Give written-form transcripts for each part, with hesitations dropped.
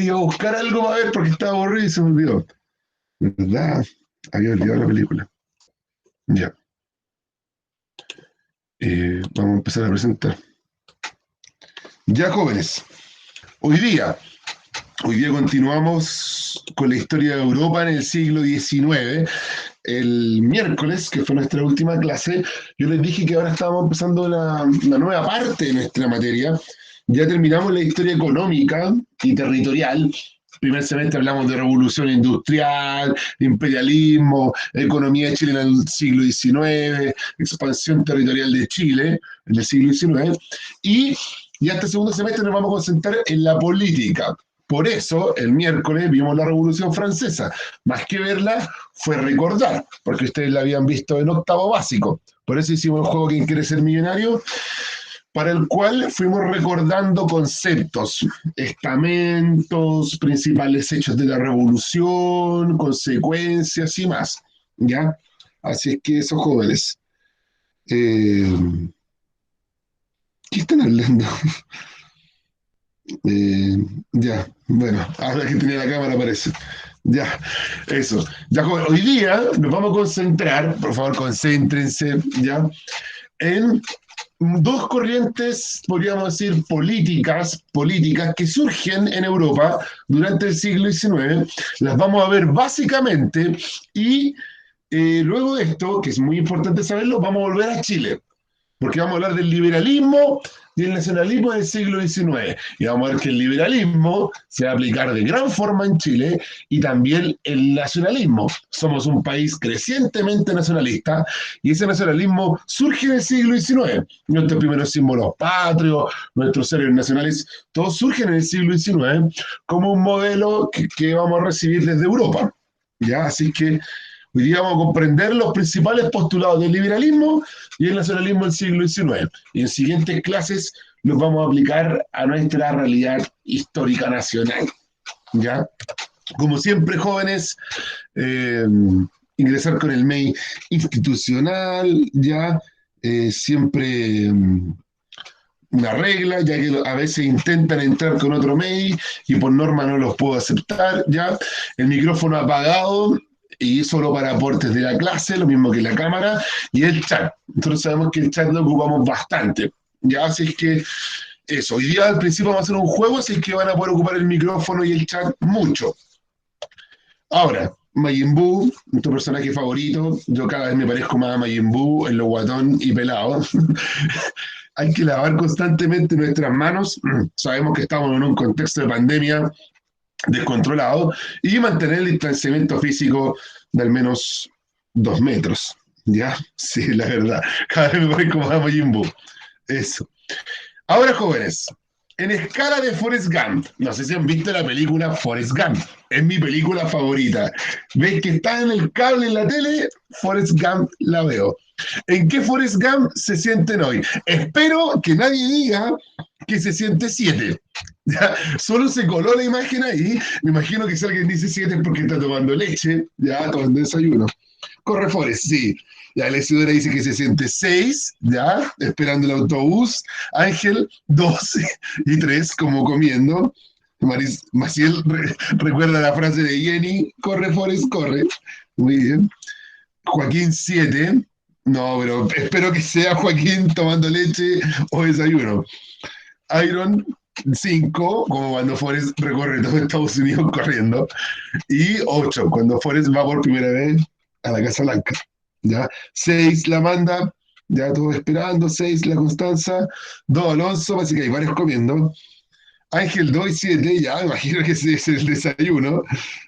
iba a buscar algo para ver porque estaba aburrido y se me olvidó. ¿Verdad? Había olvidado la película. Ya. Vamos a empezar a presentar. Ya, jóvenes. Hoy día, hoy día continuamos con la historia de Europa en el siglo XIX. El miércoles, que fue nuestra última clase, yo les dije que ahora estábamos empezando la nueva parte de nuestra materia. Ya terminamos la historia económica y territorial. Primer semestre hablamos de revolución industrial, imperialismo, economía de Chile en el siglo XIX, expansión territorial de Chile en el siglo XIX. Y ya este segundo semestre nos vamos a concentrar en la política. Por eso, el miércoles vimos la Revolución Francesa. Más que verla, fue recordar, porque ustedes la habían visto en octavo básico. Por eso hicimos el juego ¿Quién quiere ser millonario? Para el cual fuimos recordando conceptos, estamentos, principales hechos de la revolución, consecuencias y más. ¿Ya? Así es que esos jóvenes, eh, ¿qué están hablando? Eh, ya, bueno, ahora que tenía la cámara parece. Ya, eso. Ya, joven, hoy día nos vamos a concentrar, por favor, concéntrense, ya, en dos corrientes, podríamos decir, políticas que surgen en Europa durante el siglo XIX. Las vamos a ver básicamente y luego de esto, que es muy importante saberlo, vamos a volver a Chile porque vamos a hablar del liberalismo y el nacionalismo del siglo XIX. Y vamos a ver que el liberalismo se va a aplicar de gran forma en Chile y también el nacionalismo. Somos un país crecientemente nacionalista y ese nacionalismo surge en el siglo XIX. Nuestros primeros símbolos patrios, nuestros héroes nacionales, todos surgen en el siglo XIX como un modelo que vamos a recibir desde Europa. ¿Ya? Así que hoy día vamos a comprender los principales postulados del liberalismo y el nacionalismo del siglo XIX. Y en siguientes clases los vamos a aplicar a nuestra realidad histórica nacional. ¿Ya? Como siempre, jóvenes, eh, ingresar con el mail institucional, ya, siempre una regla, ya que a veces intentan entrar con otro mail y por norma no los puedo aceptar, ya. El micrófono apagado y solo para aportes de la clase, lo mismo que la cámara, y el chat. Nosotros sabemos que el chat lo ocupamos bastante, ya, así es que eso. Hoy día al principio vamos a hacer un juego, así que van a poder ocupar el micrófono y el chat mucho. Ahora, Majin Buu, tu personaje favorito, yo cada vez me parezco más a Majin Buu en lo guatón y pelado. Hay que lavar constantemente nuestras manos. Sabemos que estamos en un contexto de pandemia descontrolado y mantener el distanciamiento físico de al menos 2 metros. ¿Ya? Sí, la verdad. Cada vez me parezco más a Majin Buu. Eso. Ahora, jóvenes, en escala de Forrest Gump, no sé si han visto la película Forrest Gump, es mi película favorita. ¿Ves que está en el cable en la tele? Forrest Gump la veo. ¿En qué Forrest Gump se sienten hoy? Espero que nadie diga que se siente 7. Ya, solo se coló la imagen ahí. Me imagino que si alguien dice 7 es porque está tomando leche, ya tomando desayuno. Corre Forrest, sí. Ya la Isidora dice que se siente 6, ya, esperando el autobús. Ángel, 12 y 3, como comiendo. Maciel recuerda la frase de Jenny, corre Forrest, corre. Muy bien. Joaquín, 7. No, pero espero que sea Joaquín tomando leche o desayuno. Iron, 5, como cuando Forrest recorre todo Estados Unidos corriendo. Y 8, cuando Forrest va por primera vez a la Casa Blanca. ¿Ya? 6, la Amanda, ya todos esperando. 6, la Constanza. 2, Alonso, así que hay varios comiendo. Ángel, 2 y 7, ya me imagino que ese es el desayuno.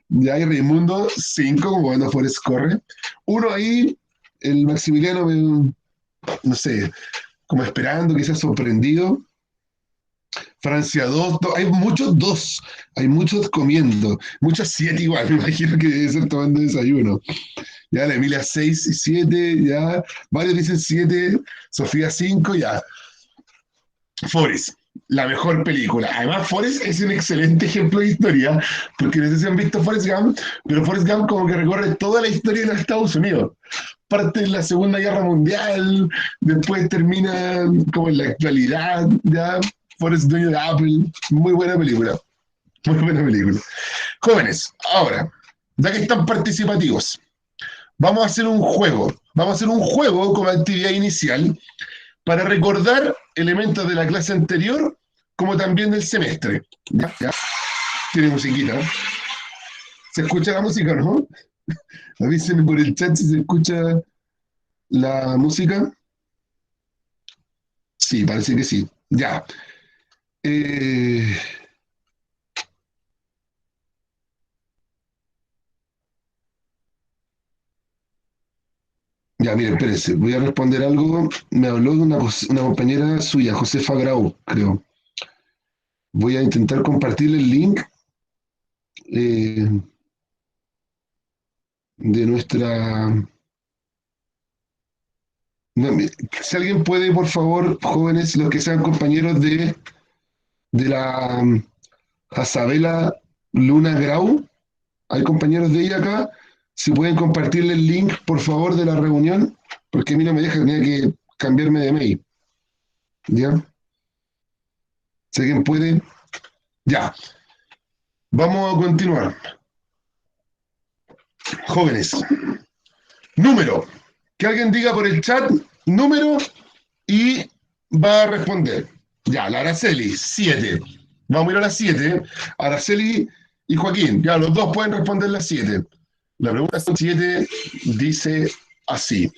Ya hay Raimundo, 5, como cuando Forrest corre. 1 ahí, el Maximiliano, no sé, como esperando, quizás sorprendido. Francia 2, hay muchos 2, hay muchos comiendo, muchos 7 igual, me imagino que debe ser tomando desayuno. Ya la Emilia 6 y 7, ya, varios dicen 7, Sofía 5, ya. Forrest, la mejor película. Además, Forrest es un excelente ejemplo de historia, porque no sé si han visto Forrest Gump, pero Forrest Gump como que recorre toda la historia de los Estados Unidos. Parte de la Segunda Guerra Mundial, después termina como en la actualidad, ya. Forrest dueño de Apple, muy buena película. Muy buena película. Jóvenes, ahora, ya que están participativos, vamos a hacer un juego. Vamos a hacer un juego como actividad inicial para recordar elementos de la clase anterior como también del semestre. ¿Ya? ¿Ya? Tiene musiquita. ¿Se escucha la música, no? Avísenme por el chat si se escucha la música. Sí, parece que sí. Ya. Eh, ya, mire, espérese. Voy a responder algo. Me habló de una compañera suya, Josefa Grau, creo. Voy a intentar compartirle el link eh, de nuestra... No, si alguien puede, por favor, jóvenes, los que sean compañeros de la Isabela Luna Grau, hay compañeros de ella acá, si pueden compartirle el link, por favor, de la reunión, porque a mí no me deja, tenía que cambiarme de mail. ¿Ya? Si alguien puede, ya. Vamos a continuar. Jóvenes, número. Que alguien diga por el chat número y va a responder. Ya, la Araceli, 7. Vamos a ir a las 7. Araceli y Joaquín, ya los dos pueden responder las 7. La pregunta 7 dice así.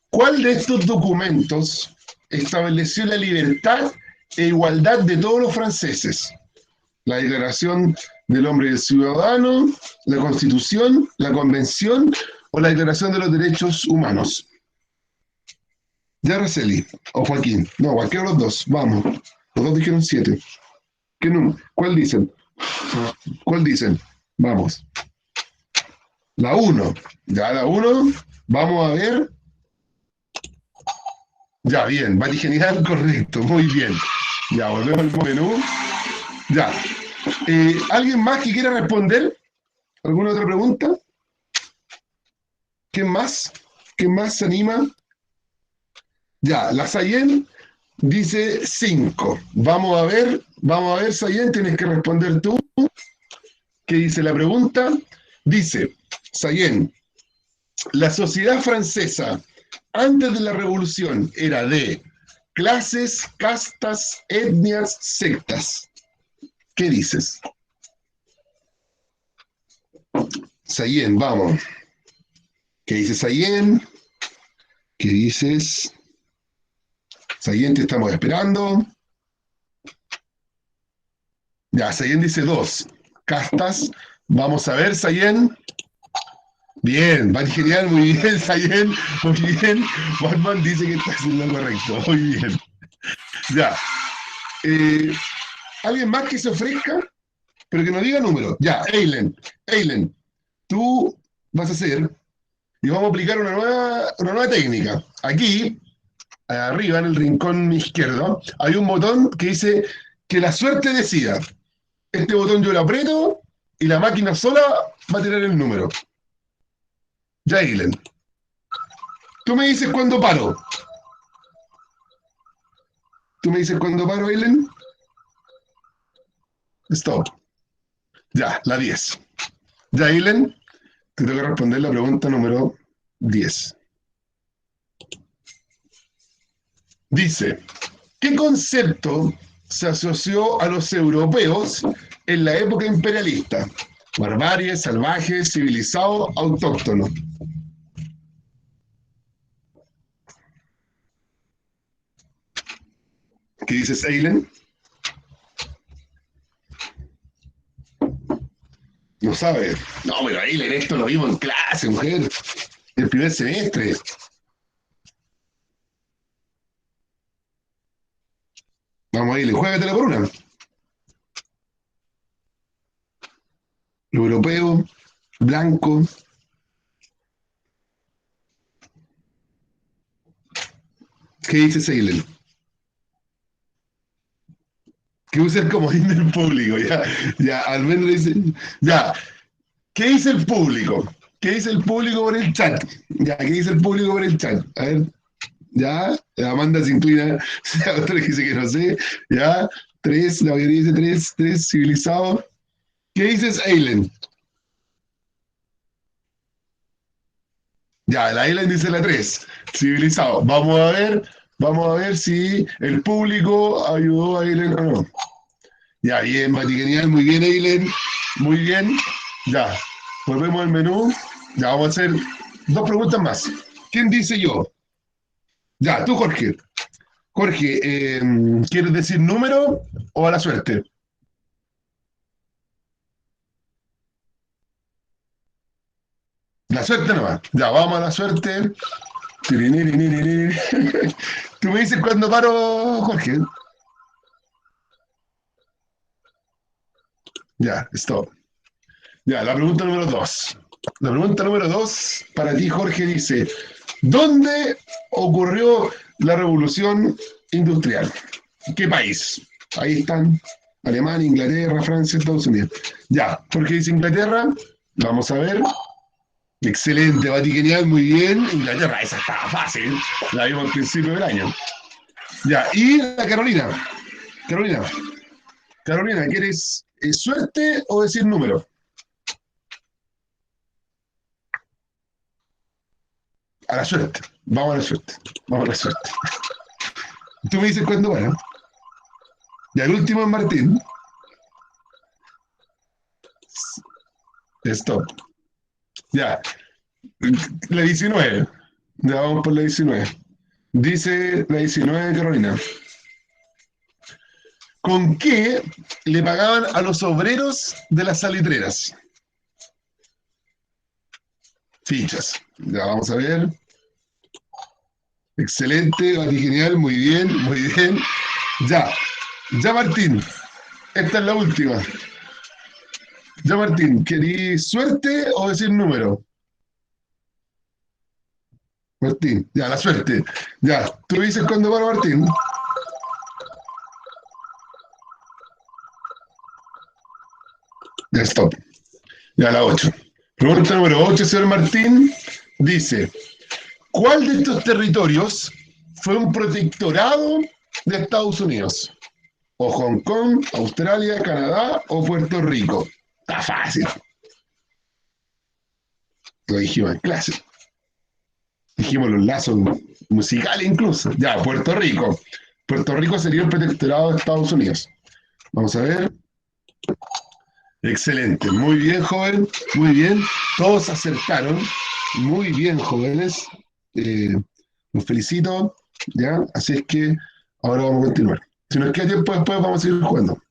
¿Cuál de estos documentos estableció la libertad e igualdad de todos los franceses? La Declaración del Hombre y del Ciudadano, la Constitución, la Convención o la Declaración de los Derechos Humanos. Ya, Araceli o Joaquín. No, cualquiera de los dos. Vamos. Los dos dijeron 7. ¿Qué número? ¿Cuál dicen? ¿Cuál dicen? Vamos. La 1. Ya, la 1. Vamos a ver. Ya, bien. Genial, correcto. Muy bien. Ya, volvemos al menú. Ya. ¿Alguien más que quiera responder? ¿Alguna otra pregunta? ¿Quién más? ¿Quién más se anima? Ya, la Sayen dice 5. Vamos a ver, Sayen, tienes que responder tú. ¿Qué dice la pregunta? Dice, Sayen, la sociedad francesa antes de la revolución era de clases, castas, etnias, sectas. ¿Qué dices? Sayen, vamos. ¿Qué dice Sayen? ¿Qué dices? Sayen, te estamos esperando. Ya, Sayen dice 2. Castas. Vamos a ver, Sayen. Bien, va genial, muy bien, Sayen. Muy bien. Batman dice que está haciendo lo correcto. Muy bien. Ya. Eh, ¿Alguien más que se ofrezca? Pero que no diga número. Ya, Eilen, tú vas a hacer y vamos a aplicar una nueva técnica. Aquí, arriba en el rincón izquierdo, hay un botón que dice que la suerte decida. Este botón yo lo aprieto y la máquina sola va a tener el número. Ya, Eilen. Tú me dices cuándo paro. Tú me dices cuándo paro, Eilen. Stop. Ya, la 10. Ya, Eilen, te tengo que responder la pregunta número 10. Dice, ¿qué concepto se asoció a los europeos en la época imperialista? Barbarie, salvaje, civilizado, autóctono. ¿Qué dices, Eilen? No sabe. No, pero Eilen, esto lo vimos en clase, mujer. El primer semestre. Vamos, Eilen, juégatela por una. Europeo, blanco. ¿Qué dices, Eilen? Que usa el comodín del público, ya, ya, al menos dice, ya, ¿qué dice el público? ¿Qué dice el público por el chat? Ya, ¿qué dice el público por el chat? A ver, ya, Amanda se inclina, otra que dice que no sé, ya, 3, la mayoría dice 3, 3, civilizado, ¿Qué dices, Eilen? Ya, la Eilen dice la 3. Civilizado. Vamos a ver si el público ayudó a Eilen o no. Ya, bien, Vaticanial, muy bien, Eilen. Muy bien. Ya, volvemos al menú. Ya, vamos a hacer dos preguntas más. ¿Quién dice yo? Ya, tú, Jorge. Jorge, ¿quieres decir número o a la suerte? La suerte nomás. Ya, vamos a la suerte. Tiriniriririri. Tú me dices cuándo paro, Jorge. Ya, stop. Ya, la pregunta número dos. La pregunta número dos para ti, Jorge, dice, ¿dónde ocurrió la revolución industrial? ¿Qué país? Ahí están Alemania, Inglaterra, Francia, Estados Unidos. Ya, Jorge dice Inglaterra. Vamos a ver. Excelente, Vaticanial, muy bien. Inglaterra, esa estaba fácil. La vimos al principio del año. Ya, y la Carolina. Carolina, Carolina, ¿quieres suerte o decir número? A la suerte. Vamos a la suerte. Vamos a la suerte. Tú me dices cuándo van. Ya, el último es Martín. Stop. Ya, la 19. Ya vamos por la 19. Dice la 19 Carolina. ¿Con qué le pagaban a los obreros de las salitreras? Fichas. Ya vamos a ver. Excelente, genial, muy bien, muy bien. Ya, ya Martín, esta es la última. Ya Martín, ¿querís suerte o decir número? Martín, ya, la suerte. Ya, tú dices cuándo para Martín. Ya, stop. Ya, la 8. Pregunta número 8, señor Martín. Dice, ¿cuál de estos territorios fue un protectorado de Estados Unidos? ¿O Hong Kong, Australia, Canadá o Puerto Rico? Está fácil. Lo dijimos en clase. Dijimos los lazos musicales incluso. Ya, Puerto Rico. Puerto Rico sería el protectorado de Estados Unidos. Vamos a ver. Excelente. Muy bien, joven. Muy bien. Todos acertaron. Muy bien, jóvenes. Eh, los felicito. ¿Ya? Así es que ahora vamos a continuar. Si nos queda tiempo después, vamos a seguir jugando.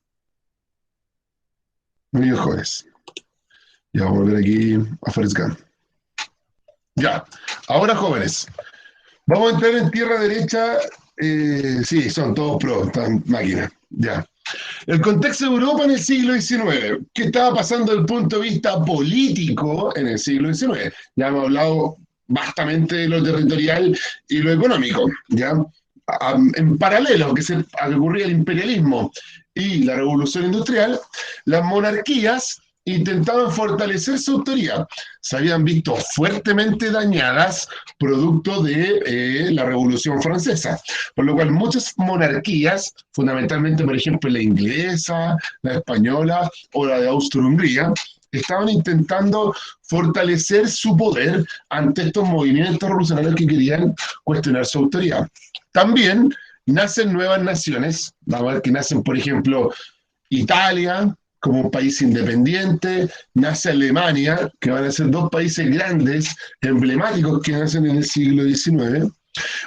Muy bien, jóvenes. Ya vamos a volver aquí a Forrest Gump. Ya. Ahora, jóvenes. Vamos a entrar en tierra derecha. Sí, son todos pros, están máquinas. Ya. El contexto de Europa en el siglo XIX. ¿Qué estaba pasando desde el punto de vista político en el siglo XIX? Ya hemos hablado bastante de lo territorial y lo económico. ¿Ya? En paralelo a que ocurría el imperialismo y la revolución industrial, las monarquías intentaban fortalecer su autoridad. Se habían visto fuertemente dañadas producto de la Revolución Francesa, por lo cual muchas monarquías, fundamentalmente por ejemplo la inglesa, la española o la de Austria-Hungría, estaban intentando fortalecer su poder ante estos movimientos revolucionarios que querían cuestionar su autoridad. También nacen nuevas naciones, vamos a ver que nacen por ejemplo Italia como un país independiente, nace Alemania, que van a ser dos países grandes, emblemáticos que nacen en el siglo XIX.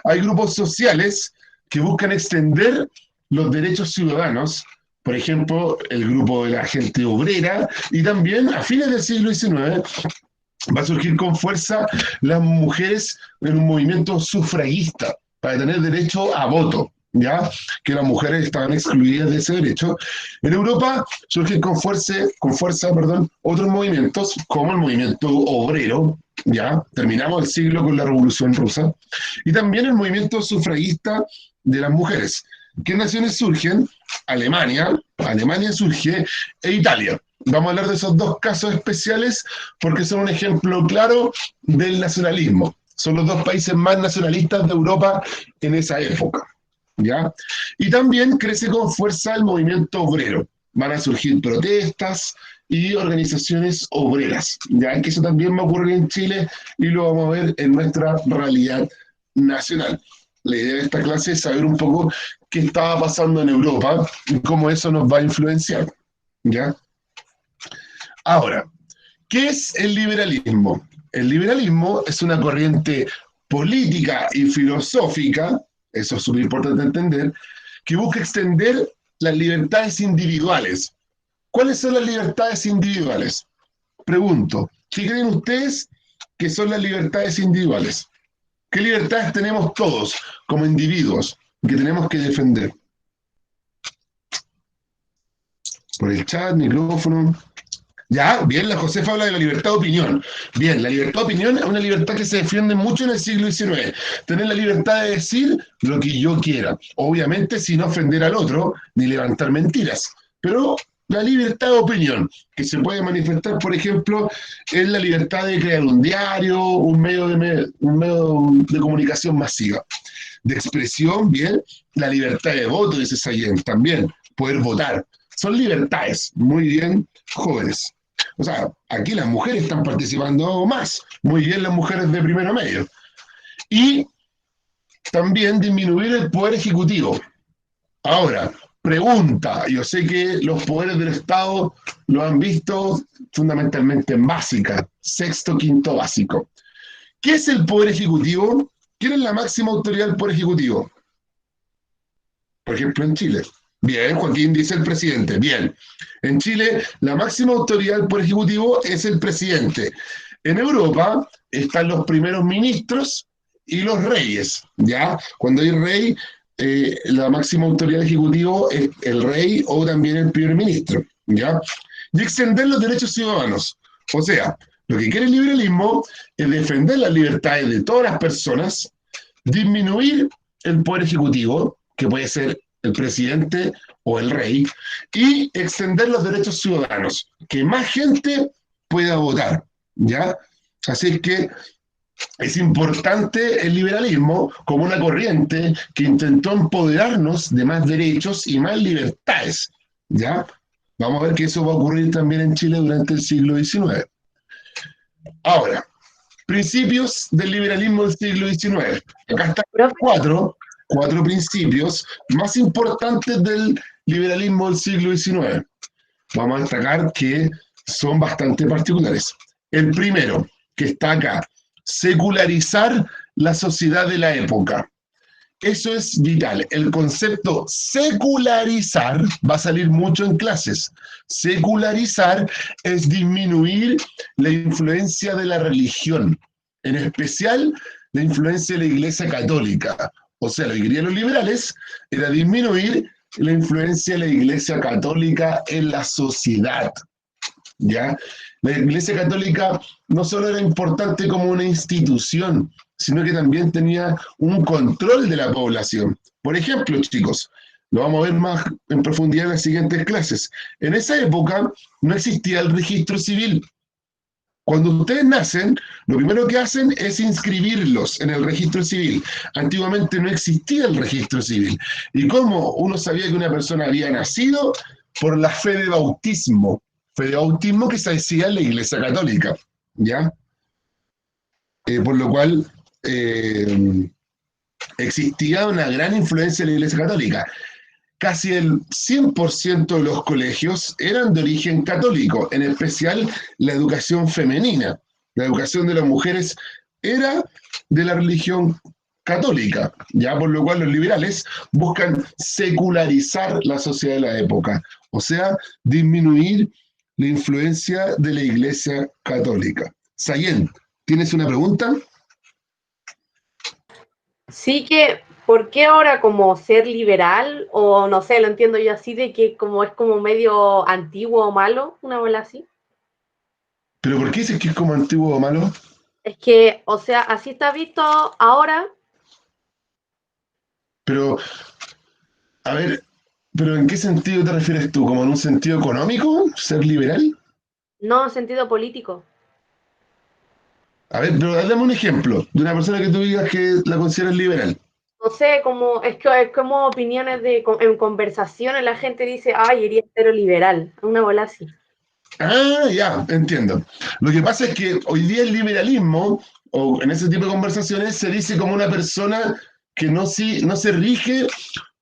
Hay grupos sociales que buscan extender los derechos ciudadanos, por ejemplo, el grupo de la gente obrera, y también a fines del siglo XIX va a surgir con fuerza las mujeres en un movimiento sufragista para tener derecho a voto, ¿ya? Que las mujeres estaban excluidas de ese derecho. En Europa surgen con fuerza, otros movimientos, como el movimiento obrero, ¿ya? Terminamos el siglo con la Revolución Rusa, y también el movimiento sufragista de las mujeres. ¿Qué naciones surgen? Alemania surge, e Italia. Vamos a hablar de esos dos casos especiales porque son un ejemplo claro del nacionalismo. Son los dos países más nacionalistas de Europa en esa época. ¿Ya? Y también crece con fuerza el movimiento obrero. Van a surgir protestas y organizaciones obreras. Ya que eso también va a ocurrir en Chile y lo vamos a ver en nuestra realidad nacional. La idea de esta clase es saber un poco qué estaba pasando en Europa y cómo eso nos va a influenciar. ¿Ya? Ahora, ¿qué es el liberalismo? El liberalismo es una corriente política y filosófica, eso es súper importante entender, que busca extender las libertades individuales. ¿Cuáles son las libertades individuales? Pregunto, ¿qué creen ustedes que son las libertades individuales? ¿Qué libertades tenemos todos como individuos que tenemos que defender? Por el chat, micrófono. Ya, bien, la Josefa habla de la libertad de opinión. Bien, la libertad de opinión es una libertad que se defiende mucho en el siglo XIX. Tener la libertad de decir lo que yo quiera. Obviamente sin ofender al otro ni levantar mentiras. Pero la libertad de opinión, que se puede manifestar, por ejemplo, en la libertad de crear un diario, un medio de comunicación masiva. De expresión, bien, la libertad de voto, dice Sayen, también, poder votar. Son libertades, muy bien, jóvenes. O sea, aquí las mujeres están participando más, muy bien las mujeres de primero medio. Y también disminuir el poder ejecutivo. Ahora, pregunta, yo sé que los poderes del Estado lo han visto fundamentalmente en básica, sexto, quinto básico. ¿Qué es el poder ejecutivo? ¿Quién es la máxima autoridad del poder ejecutivo? Por ejemplo, en Chile. Bien, Joaquín dice el presidente. Bien. En Chile, la máxima autoridad del Poder Ejecutivo es el presidente. En Europa están los primeros ministros y los reyes. ¿Ya? Cuando hay rey, la máxima autoridad del Ejecutivo es el rey o también el primer ministro. ¿Ya? Y extender los derechos ciudadanos. O sea, lo que quiere el liberalismo es defender las libertades de todas las personas, disminuir el poder ejecutivo, que puede ser el presidente o el rey, y extender los derechos ciudadanos, que más gente pueda votar, ¿ya? Así que es importante el liberalismo como una corriente que intentó empoderarnos de más derechos y más libertades, ¿ya? Vamos a ver que eso va a ocurrir también en Chile durante el siglo XIX. Ahora, principios del liberalismo del siglo XIX. Acá están Profe, cuatro principios más importantes del liberalismo del siglo XIX. Vamos a destacar que son bastante particulares. El primero, que está acá, secularizar la sociedad de la época. Eso es vital. El concepto secularizar va a salir mucho en clases. Secularizar es disminuir la influencia de la religión, en especial la influencia de la Iglesia Católica. O sea, lo que querían los liberales era disminuir la influencia de la Iglesia Católica en la sociedad. ¿Ya? La Iglesia Católica no solo era importante como una institución, sino que también tenía un control de la población. Por ejemplo, chicos, lo vamos a ver más en profundidad en las siguientes clases. En esa época no existía el registro civil. Cuando ustedes nacen, lo primero que hacen es inscribirlos en el registro civil. Antiguamente no existía el registro civil. ¿Y cómo uno sabía que una persona había nacido? Por la fe de bautismo que se hacía en la Iglesia Católica, ¿ya? Por lo cual existía una gran influencia de la Iglesia Católica. Casi el 100% de los colegios eran de origen católico, en especial la educación femenina. La educación de las mujeres era de la religión católica, ya por lo cual los liberales buscan secularizar la sociedad de la época, o sea, disminuir la influencia de la Iglesia católica. Sayen, ¿tienes una pregunta? sí que, ¿por qué ahora como ser liberal? O no sé, lo entiendo yo así de que como es como medio antiguo o malo, una bola así. ¿Pero por qué dices que es como antiguo o malo? Es que, o sea, así está visto ahora, Pero a ver, ¿pero en qué sentido te refieres tú? ¿Como en un sentido económico? ¿Ser liberal? no en sentido político. A ver, pero dame un ejemplo de una persona que tú digas que la consideras liberal. No sé, como, es como opiniones de, en conversaciones la gente dice, ay, iría cero liberal, una bola así. Ah, ya, entiendo. Lo que pasa es que hoy día el liberalismo, o en ese tipo de conversaciones, se dice como una persona que no se rige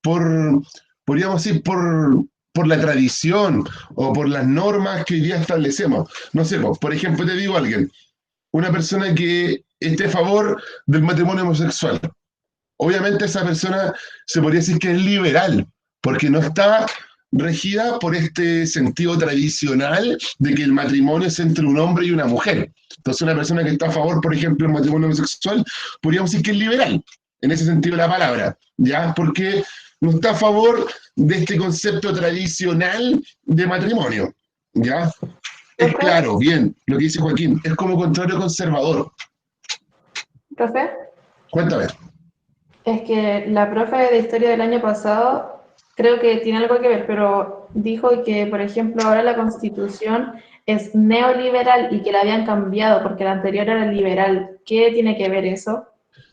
por, podríamos decir, por la tradición o por las normas que hoy día establecemos. No sé, por ejemplo, te digo a alguien, una persona que esté a favor del matrimonio homosexual. Obviamente esa persona se podría decir que es liberal, porque no está regida por este sentido tradicional de que el matrimonio es entre un hombre y una mujer. Entonces una persona que está a favor, por ejemplo, del matrimonio homosexual, podríamos decir que es liberal, en ese sentido de la palabra, ¿ya? Porque no está a favor de este concepto tradicional de matrimonio, ¿ya? Es Profe, claro, bien, lo que dice Joaquín, es como contrario conservador. profe, Cuéntame. es que la profe de historia del año pasado creo que tiene algo que ver, pero dijo que, por ejemplo, ahora la constitución es neoliberal y que la habían cambiado porque la anterior era liberal. ¿Qué tiene que ver eso?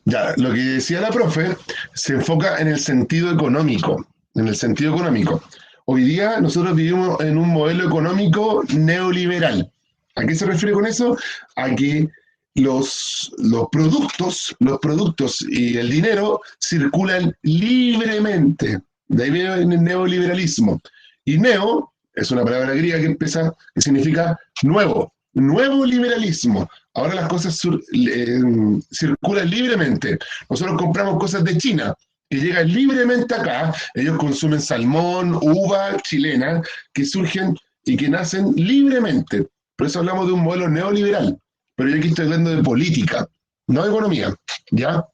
Ya, lo que decía la profe se enfoca en el sentido económico, en el sentido económico. Hoy día nosotros vivimos en un modelo económico neoliberal. ¿A qué se refiere con eso? A que los productos y el dinero circulan libremente. De ahí viene el neoliberalismo. Y neo es una palabra griega que significa nuevo, nuevo liberalismo. Ahora las cosas circulan libremente. Nosotros compramos cosas de China que llegan libremente acá. Ellos consumen salmón, uva chilena, que surgen y que nacen libremente. Por eso hablamos de un modelo neoliberal. Pero yo aquí estoy hablando de política, no de economía. ¿Ya?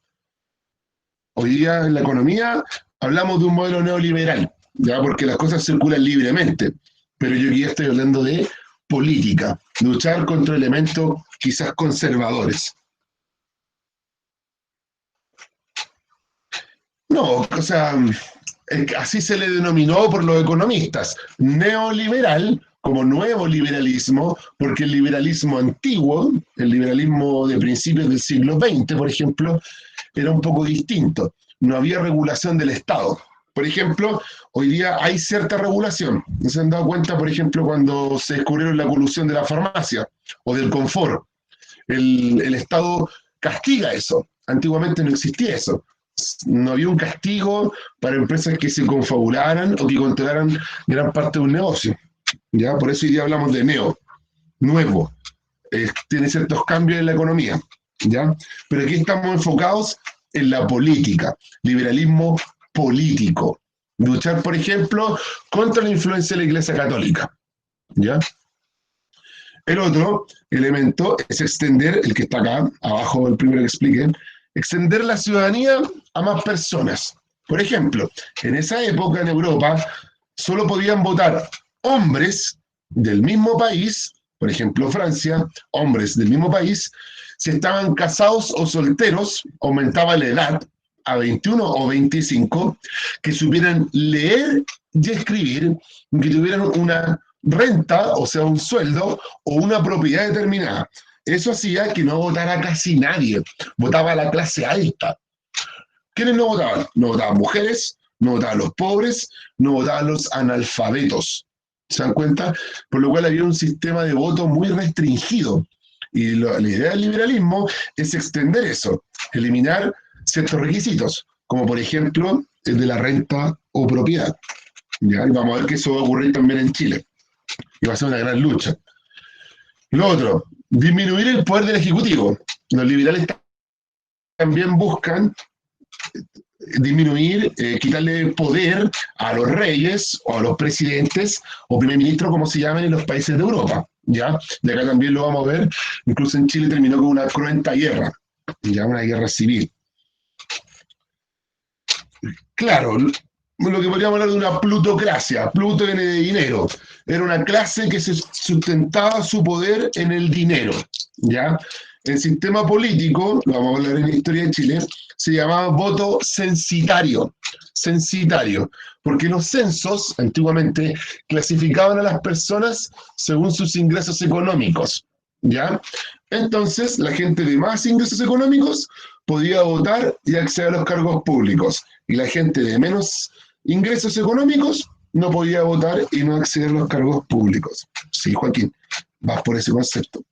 Hoy día en la economía hablamos de un modelo neoliberal, ¿ya? Porque las cosas circulan libremente. Pero yo aquí estoy hablando de política, luchar contra elementos quizás conservadores. No, o sea, así se le denominó por los economistas, neoliberal como nuevo liberalismo, porque el liberalismo antiguo, el liberalismo de principios del siglo XX, por ejemplo, era un poco distinto. No había regulación del Estado. Por ejemplo, hoy día hay cierta regulación. ¿No se han dado cuenta, por ejemplo, cuando se descubrieron la colusión de la farmacia o del confort? El Estado castiga eso. Antiguamente no existía eso. No había un castigo para empresas que se confabularan o que controlaran gran parte de un negocio. ¿Ya? Por eso hoy día hablamos de neo, nuevo. Tiene ciertos cambios en la economía. ¿Ya? Pero aquí estamos enfocados en la política, liberalismo político. Luchar, por ejemplo, contra la influencia de la Iglesia Católica. ¿Ya? El otro elemento es extender, el que está acá, abajo, el primero que explique, extender la ciudadanía a más personas. Por ejemplo, en esa época en Europa solo podían votar hombres del mismo país, por ejemplo Francia, hombres del mismo país, si estaban casados o solteros, aumentaba la edad a 21 o 25, que supieran leer y escribir, que tuvieran una renta, o sea, un sueldo o una propiedad determinada. Eso hacía que no votara casi nadie, votaba la clase alta. ¿Quiénes no votaban? No votaban mujeres, no votaban los pobres, no votaban los analfabetos. ¿Se dan cuenta? Por lo cual había un sistema de voto muy restringido. Y la idea del liberalismo es extender eso, eliminar ciertos requisitos, como por ejemplo el de la renta o propiedad. ¿Ya? Y vamos a ver que eso va a ocurrir también en Chile. Y va a ser una gran lucha. Lo otro, disminuir el poder del Ejecutivo. Los liberales también buscan disminuir, quitarle poder a los reyes o a los presidentes o primer ministro, como se llaman en los países de Europa. ¿Ya? De acá también lo vamos a ver. Incluso en Chile terminó con una cruenta guerra, ya una guerra civil. Claro, lo que podríamos hablar de una plutocracia. Pluto viene de dinero. Era una clase que se sustentaba su poder en el dinero. ¿Ya? El sistema político, lo vamos a hablar en la historia de Chile, se llamaba voto censitario. Censitario. Porque los censos, antiguamente, clasificaban a las personas según sus ingresos económicos. ¿Ya? Entonces, la gente de más ingresos económicos podía votar y acceder a los cargos públicos. Y la gente de menos ingresos económicos no podía votar y no acceder a los cargos públicos. Sí, Joaquín, vas por ese concepto.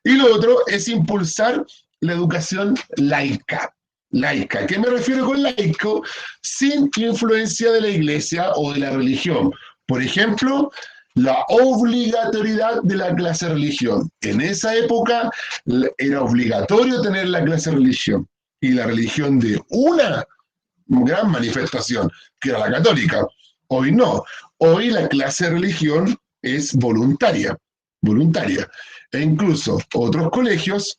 Y lo otro es impulsar la educación laica. Laica. ¿A qué me refiero con laico? Sin influencia de la iglesia o de la religión. Por ejemplo, la obligatoriedad de la clase de religión. En esa época era obligatorio tener la clase de religión. Y la religión de una gran manifestación, que era la católica. Hoy no. Hoy la clase de religión es voluntaria. Voluntaria. E incluso otros colegios,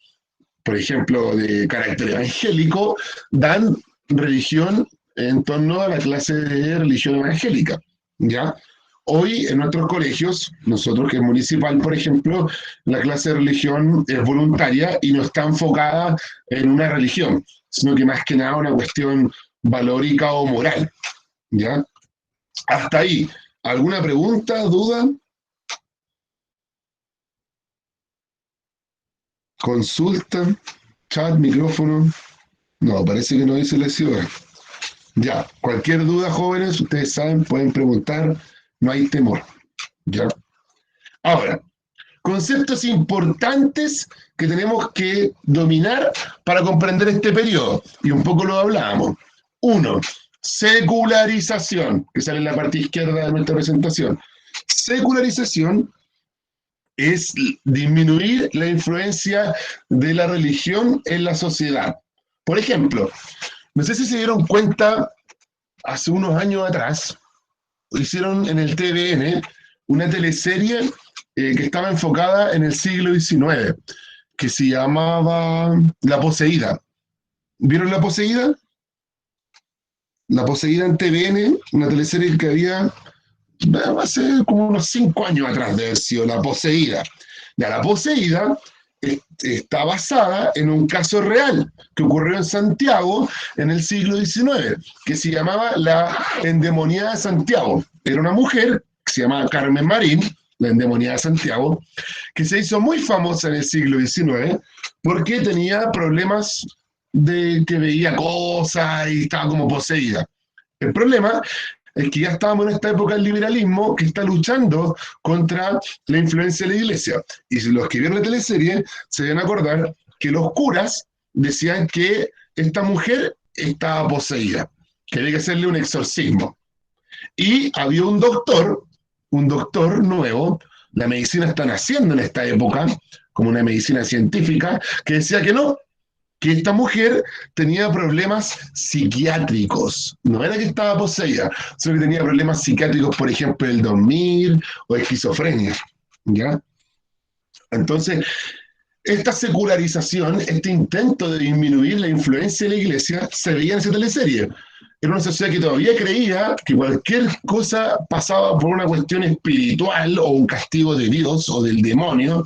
por ejemplo, de carácter evangélico, dan religión en torno a la clase de religión evangélica, ¿ya? Hoy en nuestros colegios, nosotros que es municipal, por ejemplo, la clase de religión es voluntaria y no está enfocada en una religión, sino que más que nada una cuestión valórica o moral, ¿ya? Hasta ahí. ¿Alguna pregunta, duda? ¿Consulta? ¿Chat, micrófono? No, parece que no dice lección. Ya, cualquier duda, jóvenes, ustedes saben, pueden preguntar, no hay temor. ¿Ya? Ahora, conceptos importantes que tenemos que dominar para comprender este periodo, y un poco lo hablábamos. Uno, secularización, que sale en la parte izquierda de nuestra presentación. Secularización es disminuir la influencia de la religión en la sociedad. Por ejemplo, no sé si se dieron cuenta, hace unos años atrás, hicieron en el TVN una teleserie que estaba enfocada en el siglo XIX, que se llamaba La Poseída. ¿Vieron La Poseída? La Poseída en TVN, una teleserie que había hace como unos 5 años atrás de haber sido La Poseída. Ya, La Poseída está basada en un caso real que ocurrió en Santiago en el siglo XIX, que se llamaba la endemoniada de Santiago. Era una mujer que se llamaba Carmen Marín, la endemoniada de Santiago, que se hizo muy famosa en el siglo XIX porque tenía problemas de que veía cosas y estaba como poseída. El problema es que ya estábamos en esta época del liberalismo que está luchando contra la influencia de la iglesia. Y si los que vieron la teleserie se deben acordar que los curas decían que esta mujer estaba poseída, que había que hacerle un exorcismo. Y había un doctor nuevo, la medicina está naciendo en esta época, como una medicina científica, que decía que esta mujer tenía problemas psiquiátricos. No era que estaba poseída, sino que tenía problemas psiquiátricos, por ejemplo, el dormir o esquizofrenia. ¿Ya? Entonces, esta secularización, este intento de disminuir la influencia de la iglesia, se veía en esa teleserie. Era una sociedad que todavía creía que cualquier cosa pasaba por una cuestión espiritual o un castigo de Dios o del demonio,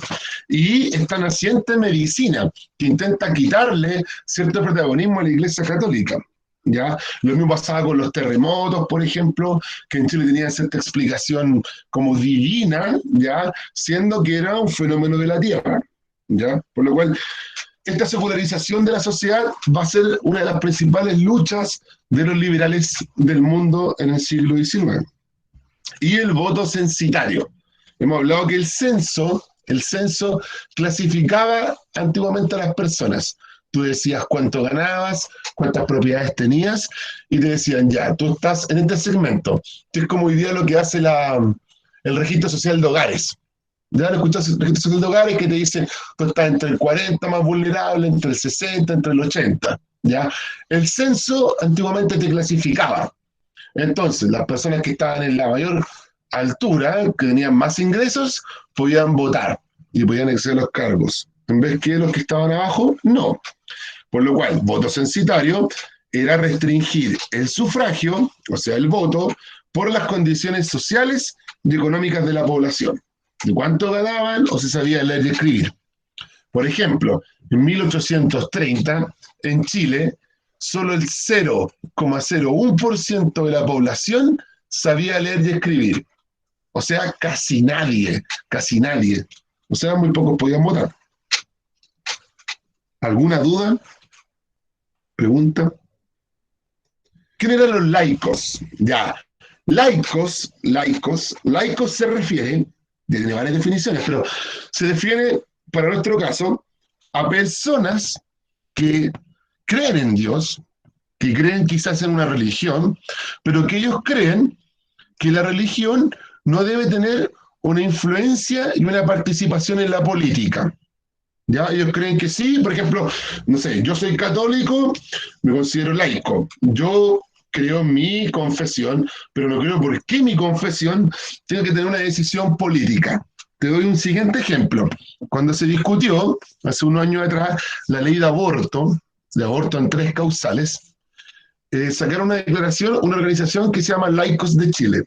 y esta naciente medicina que intenta quitarle cierto protagonismo a la iglesia católica. ¿Ya? Lo mismo pasaba con los terremotos, por ejemplo, que en Chile tenían cierta explicación como divina, ¿ya? Siendo que era un fenómeno de la Tierra. ¿Ya? Por lo cual, esta secularización de la sociedad va a ser una de las principales luchas de los liberales del mundo en el siglo XIX. Y el voto censitario. Hemos hablado que el censo clasificaba antiguamente a las personas. Tú decías cuánto ganabas, cuántas propiedades tenías, y te decían, ya, tú estás en este segmento, que es como hoy día lo que hace el registro social de hogares. Ya lo escuchas el registro social de hogares que te dicen, tú estás entre el 40 más vulnerable, entre el 60, entre el 80. ¿Ya? El censo antiguamente te clasificaba. Entonces, las personas que estaban en la mayor altura, que tenían más ingresos, podían votar y podían acceder a los cargos. En vez que los que estaban abajo, no. Por lo cual, voto censitario era restringir el sufragio, o sea, el voto, por las condiciones sociales y económicas de la población. De cuánto ganaban o se sabía leer y escribir. Por ejemplo, en 1830, en Chile, solo el 0,01% de la población sabía leer y escribir. O sea, casi nadie, casi nadie. O sea, muy pocos podían votar. ¿Alguna duda? ¿Pregunta? ¿Quién eran los laicos? Ya, Laicos se refiere, tiene varias definiciones, pero se refiere, para nuestro caso, a personas que creen en Dios, que creen quizás en una religión, pero que ellos creen que la religión no debe tener una influencia y una participación en la política. ¿Ya? Ellos creen que sí, por ejemplo, no sé, yo soy católico, me considero laico. Yo creo en mi confesión, pero no creo por qué mi confesión tiene que tener una decisión política. Te doy un siguiente ejemplo. Cuando se discutió, hace unos años atrás, la ley de aborto en 3 causales, sacaron una declaración, una organización que se llama Laicos de Chile.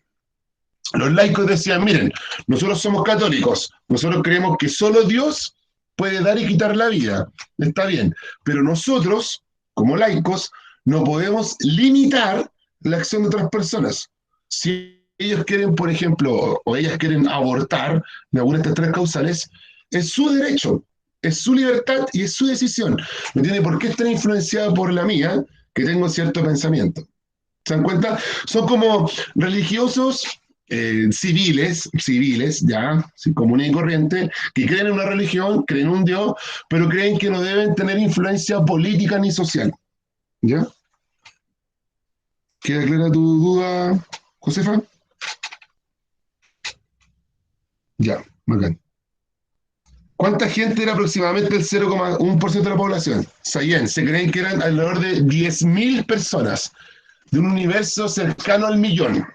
Los laicos decían, miren, nosotros somos católicos, nosotros creemos que solo Dios puede dar y quitar la vida, está bien, pero nosotros, como laicos, no podemos limitar la acción de otras personas. Si ellos quieren, por ejemplo, o ellas quieren abortar de alguna de estas 3 causales, es su derecho, es su libertad y es su decisión. No tiene por qué estar influenciada por la mía, que tengo cierto pensamiento. ¿Se dan cuenta? Son como religiosos civiles, ya, común y corriente, que creen en una religión, creen en un Dios, pero creen que no deben tener influencia política ni social. ¿Ya? ¿Queda clara tu duda, Josefa? Ya, bacán. ¿Cuánta gente era aproximadamente el 0,1% de la población? Sayen, se creen que eran alrededor de 10.000 personas de un universo cercano al millón.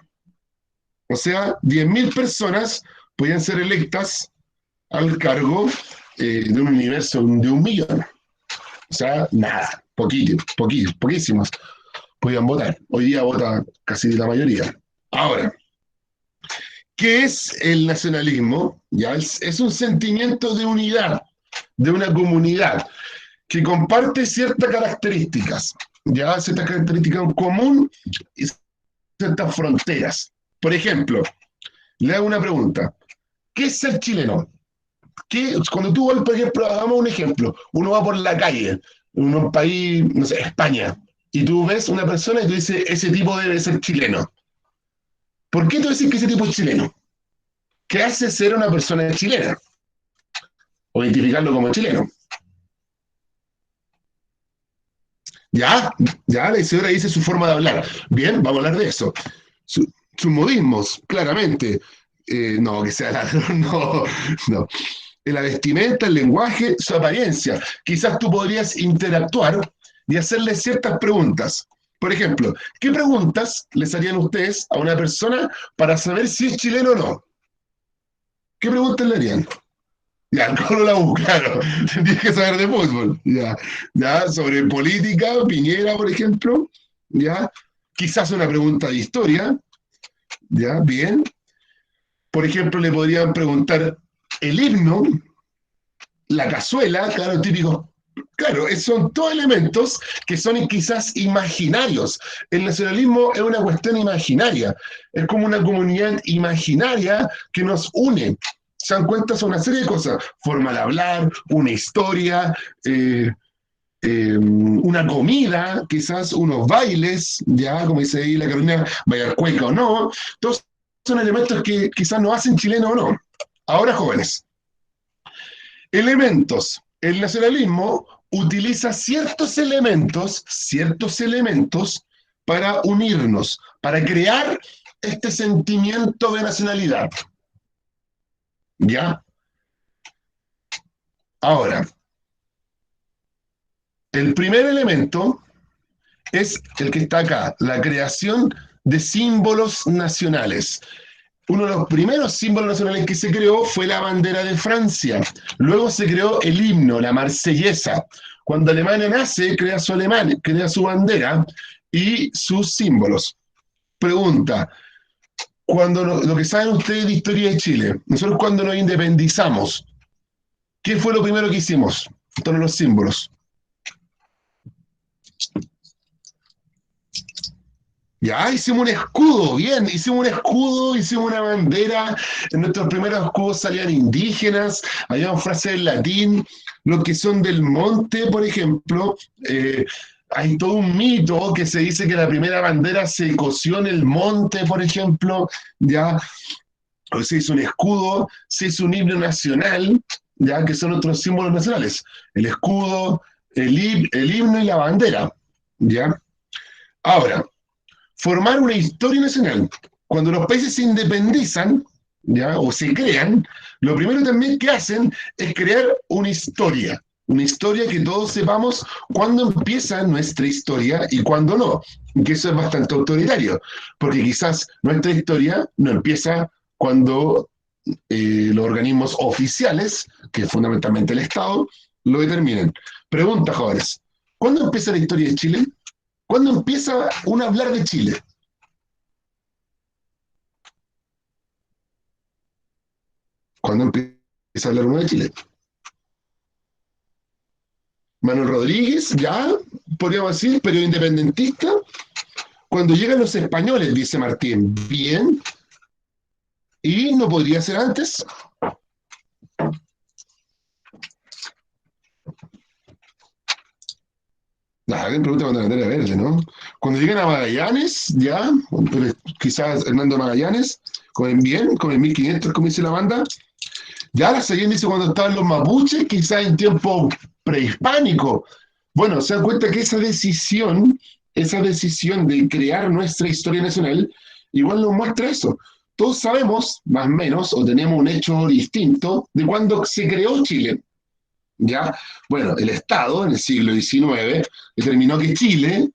O sea, 10.000 personas podían ser electas al cargo de un universo de 1 millón. O sea, nada, poquísimos podían votar. Hoy día vota casi la mayoría. Ahora, ¿qué es el nacionalismo? ¿Ya? Es un sentimiento de unidad, de una comunidad, que comparte ciertas características, ya ciertas características en común y ciertas fronteras. Por ejemplo, le hago una pregunta. ¿Qué es ser chileno? Cuando tú, por ejemplo, hagamos un ejemplo, uno va por la calle, en un país, no sé, España, y tú ves una persona y tú dices, ese tipo debe ser chileno. ¿Por qué tú dices que ese tipo es chileno? ¿Qué hace ser una persona chilena? O identificarlo como chileno. Ya, ya, la Isidora dice su forma de hablar. Bien, vamos a hablar de eso. Sus modismos, claramente. No, que sea ladrón, no, no. La vestimenta, el lenguaje, su apariencia. Quizás tú podrías interactuar y hacerle ciertas preguntas. Por ejemplo, ¿qué preguntas les harían ustedes a una persona para saber si es chileno o no? ¿Qué preguntas le harían? Ya, el Colo la U, claro. Tendrías que saber de fútbol. Ya, ya, sobre política, Piñera, por ejemplo. Ya, quizás una pregunta de historia. Ya, bien. Por ejemplo, le podrían preguntar el himno, la cazuela, claro, típico. Claro, son todos elementos que son quizás imaginarios. El nacionalismo es una cuestión imaginaria, es como una comunidad imaginaria que nos une. Se dan cuenta, son una serie de cosas, forma de hablar, una historia, una comida, quizás unos bailes, ya, como dice ahí la Carolina, bailar cueca o no, todos son elementos que quizás nos hacen chileno o no. Ahora, jóvenes, elementos. El nacionalismo utiliza ciertos elementos para unirnos, para crear este sentimiento de nacionalidad. ¿Ya? Ahora, el primer elemento es el que está acá, la creación de símbolos nacionales. Uno de los primeros símbolos nacionales que se creó fue la bandera de Francia. Luego se creó el himno, la marsellesa. Cuando Alemania nace, crea su bandera y sus símbolos. Pregunta, lo que saben ustedes de historia de Chile, nosotros cuando nos independizamos, ¿qué fue lo primero que hicimos? Todos los símbolos. Ya, hicimos un escudo, bien, hicimos un escudo, hicimos una bandera, en nuestros primeros escudos salían indígenas, había frases en latín, los que son del monte, por ejemplo, Hay todo un mito que se dice que la primera bandera se cosió en el monte, por ejemplo, ya, o se hizo un escudo, se hizo un himno nacional, ya, que son otros símbolos nacionales. El escudo, el himno y la bandera, ya. Ahora, formar una historia nacional. Cuando los países se independizan, ¿ya? O se crean, lo primero también que hacen es crear una historia que todos sepamos cuándo empieza nuestra historia y cuándo no, que eso es bastante autoritario, porque quizás nuestra historia no empieza cuando los organismos oficiales, que es fundamentalmente el Estado, lo determinen. Pregunta, jóvenes, ¿cuándo empieza la historia de Chile? ¿Cuándo empieza uno a hablar de Chile? ¿Cuándo empieza a hablar uno de Chile? Manuel Rodríguez, ya, podríamos decir, periodo independentista. Cuando llegan los españoles, dice Martín, bien, y no podría ser antes. Alguien pregunta cuando la bandera verde, ¿no? Cuando llegan a Magallanes, ya, quizás Hernando Magallanes, con bien, con el 1500, como dice la banda. Ya la siguiente dice cuando estaban los mapuches, quizás en tiempo prehispánico. Bueno, se dan cuenta que esa decisión de crear nuestra historia nacional, igual nos muestra eso. Todos sabemos, más o menos, o tenemos un hecho distinto de cuando se creó Chile. ¿Ya? Bueno, el Estado en el siglo XIX determinó que Chile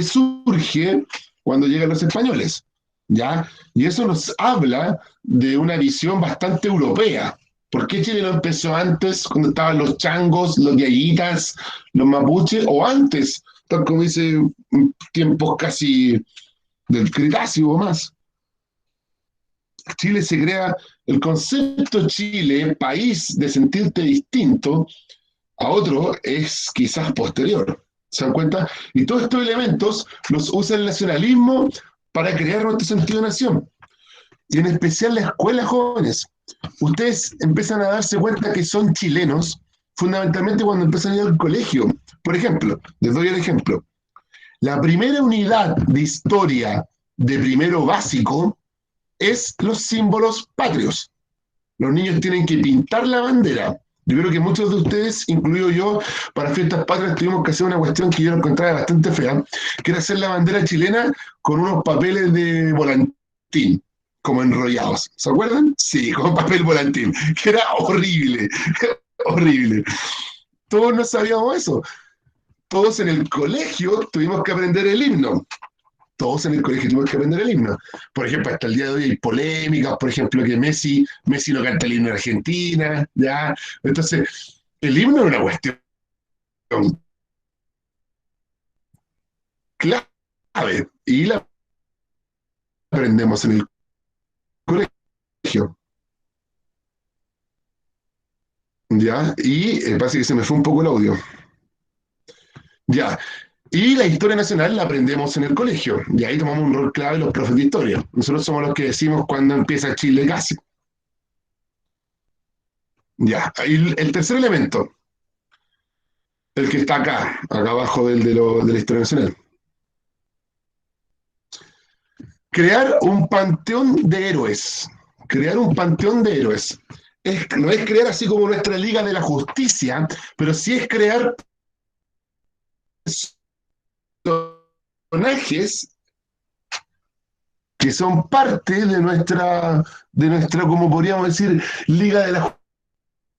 surge cuando llegan los españoles, ¿ya? Y eso nos habla de una visión bastante europea. ¿Por qué Chile no empezó antes, cuando estaban los changos, los yayitas, los mapuches, o antes, tal como dice, tiempos casi del Cretácico o más? Chile se crea, el concepto Chile, país de sentirte distinto, a otro es quizás posterior. ¿Se dan cuenta? Y todos estos elementos los usa el nacionalismo para crear nuestro sentido de nación. Y en especial las escuelas jóvenes. Ustedes empiezan a darse cuenta que son chilenos fundamentalmente cuando empiezan a ir al colegio. Por ejemplo, les doy el ejemplo. La primera unidad de historia de primero básico es los símbolos patrios. Los niños tienen que pintar la bandera. Yo creo que muchos de ustedes, incluido yo, para fiestas patrias tuvimos que hacer una cuestión que yo encontraba bastante fea, que era hacer la bandera chilena con unos papeles de volantín, como enrollados. ¿Se acuerdan? Sí, con papel volantín, que era horrible, horrible. Todos no sabíamos eso. Todos en el colegio tuvimos que aprender el himno. Todos en el colegio tuvimos que aprender el himno. Por ejemplo, hasta el día de hoy hay polémicas, por ejemplo, que Messi no canta el himno de Argentina, ¿ya? Entonces, el himno es una cuestión clave y la aprendemos en el colegio, ¿ya? Y parece que se me fue un poco el audio, ¿ya? Y la historia nacional la aprendemos en el colegio, y ahí tomamos un rol clave los profes de historia. Nosotros somos los que decimos cuándo empieza Chile casi. Ya, y el tercer elemento, el que está acá abajo de la historia nacional. Crear un panteón de héroes. Crear un panteón de héroes. No es crear así como nuestra Liga de la Justicia, pero sí es crear personajes que son parte de nuestra, como podríamos decir, Liga de la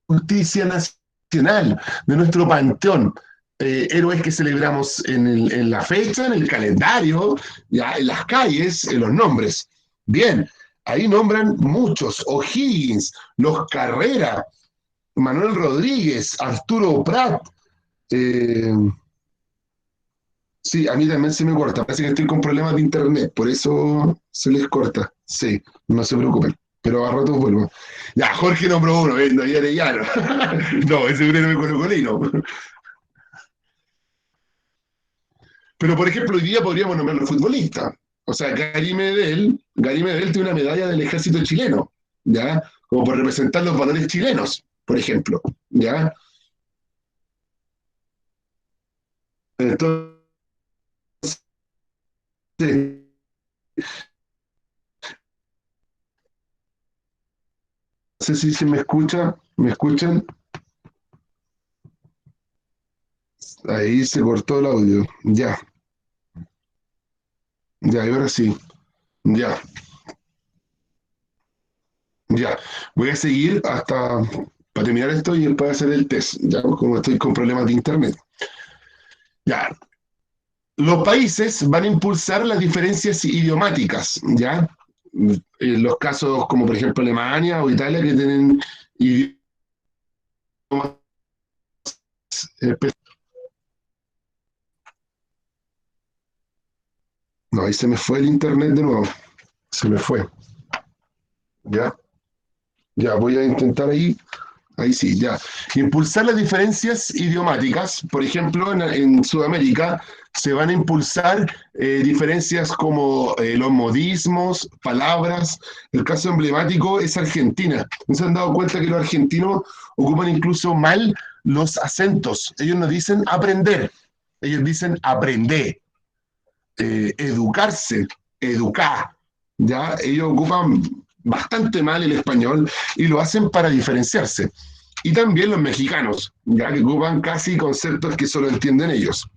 Justicia Nacional, de nuestro panteón. Héroes que celebramos en la fecha, en el calendario, ya, en las calles, en los nombres. Bien, ahí nombran muchos: O'Higgins, los Carrera, Manuel Rodríguez, Arturo Prat. eh, sí, a mí también se me corta, parece que estoy con problemas de internet, por eso se les corta. Sí, no se preocupen, pero a ratos vuelvo. Ya, Jorge nombró uno, David Arellano. No, ese es un héroe colocolino. Pero, por ejemplo, hoy día podríamos nombrar a los futbolistas. O sea, Gary Medel tiene una medalla del ejército chileno, ¿ya? Como por representar los valores chilenos, por ejemplo, ¿ya? Entonces, no sé si se me escucha, ¿me escuchan? Ahí se cortó el audio. Ya, ya, y ahora sí. Ya, ya. Voy a seguir hasta para terminar esto y después hacer el test, ya, como estoy con problemas de internet. Ya, los países van a impulsar las diferencias idiomáticas, ¿ya? En los casos como por ejemplo Alemania o Italia que tienen idiomas... No, ahí se me fue el internet de nuevo. Se me fue. ¿Ya? Ya, voy a intentar ahí. Ahí sí, ya. Impulsar las diferencias idiomáticas. Por ejemplo, en Sudamérica se van a impulsar diferencias como los modismos, palabras. El caso emblemático es Argentina. ¿No se han dado cuenta que los argentinos ocupan incluso mal los acentos? Ellos no dicen aprender, ellos dicen aprender, educarse, educar. ¿Ya? Ellos ocupan bastante mal el español y lo hacen para diferenciarse. Y también los mexicanos, ya que ocupan casi conceptos que solo entienden ellos.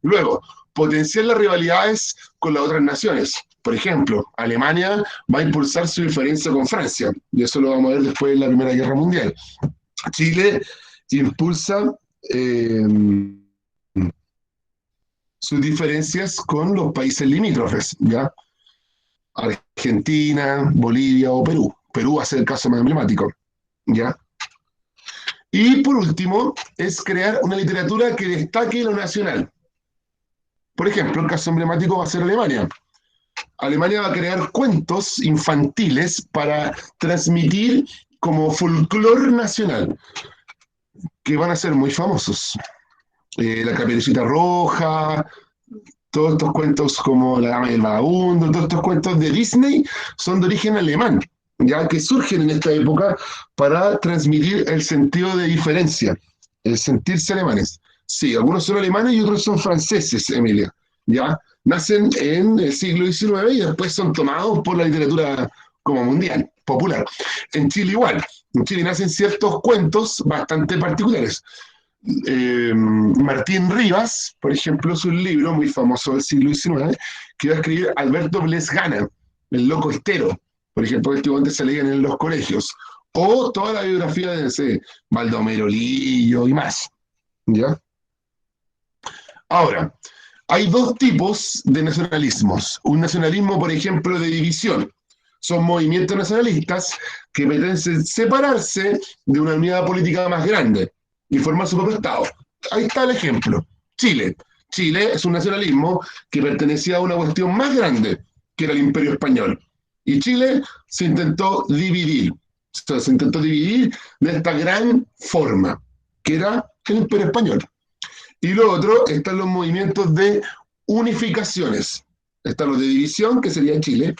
Luego, potenciar las rivalidades con las otras naciones. Por ejemplo, Alemania va a impulsar su diferencia con Francia, y eso lo vamos a ver después de la Primera Guerra Mundial. Chile impulsa eh, sus diferencias con los países limítrofes, ¿ya? Argentina, Bolivia o Perú. Perú va a ser el caso más emblemático, ¿ya? Y por último, es crear una literatura que destaque lo nacional. Por ejemplo, el caso emblemático va a ser Alemania. Alemania va a crear cuentos infantiles para transmitir como folclore nacional, que van a ser muy famosos. La Caperucita Roja, todos estos cuentos como La Dama y el Vagabundo, todos estos cuentos de Disney son de origen alemán, ya que surgen en esta época para transmitir el sentido de diferencia, el sentirse alemanes. Sí, algunos son alemanes y otros son franceses, Emilia, ya nacen en el siglo XIX y después son tomados por la literatura como mundial, popular. En Chile igual, en Chile nacen ciertos cuentos bastante particulares. Martín Rivas, por ejemplo, es un libro muy famoso del siglo XIX que va a escribir Alberto Blesgana, El Loco Estero, por ejemplo, que antes se leían en los colegios, o toda la biografía de ese Baldomero Lillo y más. ¿Ya? Ahora, hay dos tipos de nacionalismos. Un nacionalismo, por ejemplo, de división. Son movimientos nacionalistas que pretenden separarse de una unidad política más grande y formar su propio Estado. Ahí está el ejemplo. Chile. Chile es un nacionalismo que pertenecía a una cuestión más grande, que era el Imperio Español. Y Chile se intentó dividir. Se intentó dividir de esta gran forma, que era el Imperio Español. Y lo otro están los movimientos de unificaciones. Están los de división, que sería Chile,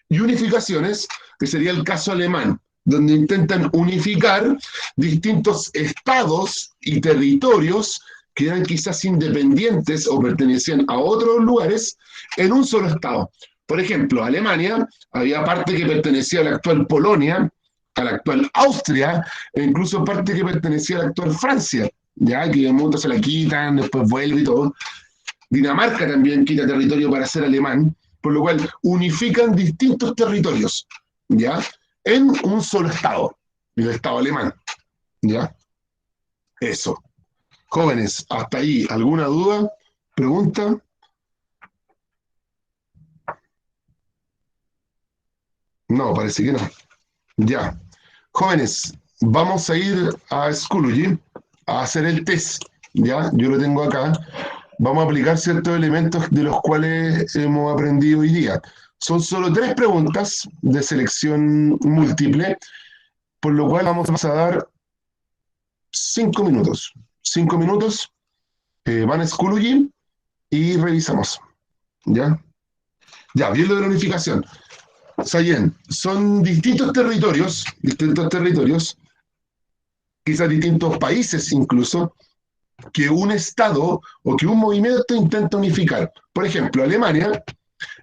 y unificaciones, que sería el caso alemán, donde intentan unificar distintos estados y territorios que eran quizás independientes o pertenecían a otros lugares en un solo estado. Por ejemplo, Alemania había parte que pertenecía a la actual Polonia, a la actual Austria, e incluso parte que pertenecía a la actual Francia, ya que de momento se la quitan, después vuelve y todo. Dinamarca también quita territorio para ser alemán, por lo cual unifican distintos territorios, ¿ya? En un solo Estado, el Estado alemán, ¿ya? Eso. Jóvenes, hasta ahí, ¿alguna duda? ¿Pregunta? No, parece que no. Ya. Jóvenes, vamos a ir a Schoology a hacer el test, ¿ya? Yo lo tengo acá. Vamos a aplicar ciertos elementos de los cuales hemos aprendido hoy día. Son solo 3 preguntas de selección múltiple, por lo cual vamos a dar 5 minutos. 5 minutos, van a Schoology y revisamos. ¿Ya? Ya, bien lo de la unificación. Sayen, son distintos territorios, quizás distintos países incluso, que un Estado o que un movimiento intenta unificar. Por ejemplo, Alemania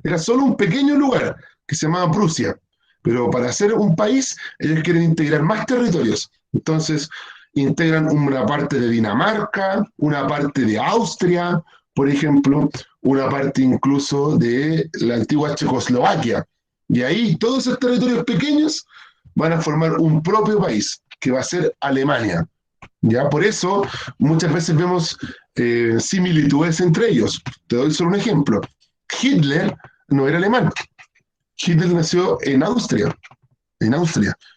era solo un pequeño lugar que se llamaba Prusia, pero para ser un país ellos quieren integrar más territorios. Entonces, integran una parte de Dinamarca, una parte de Austria, por ejemplo, una parte incluso de la antigua Checoslovaquia. Y ahí todos esos territorios pequeños van a formar un propio país, que va a ser Alemania. Ya por eso muchas veces vemos similitudes entre ellos. Te doy solo un ejemplo. Hitler no era alemán. Hitler nació en Austria,